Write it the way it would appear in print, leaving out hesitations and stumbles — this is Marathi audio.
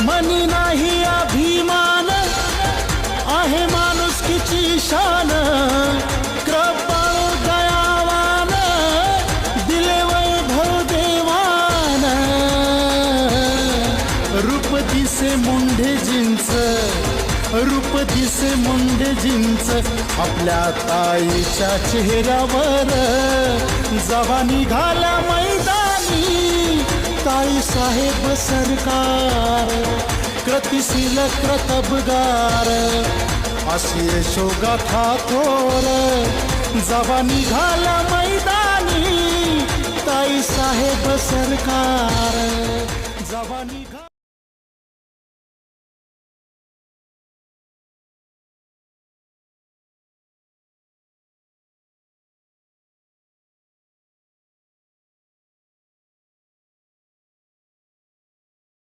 मनी नाही अभिमान आहे माणुसकीची शान कृपाळ दयावान दिले वैभव देवान रूप दिसे मुंडेजींच रूप दिसे मुंडेजींच आपल्या ताईच्या चेहऱ्यावर जवा निघाला मैदानी ताई साहेब सरकार कृतिशील कृतबगार अशी यशोगाथा थोर जवा निघाला मैदानी ताई साहेब सरकार जवा निघाला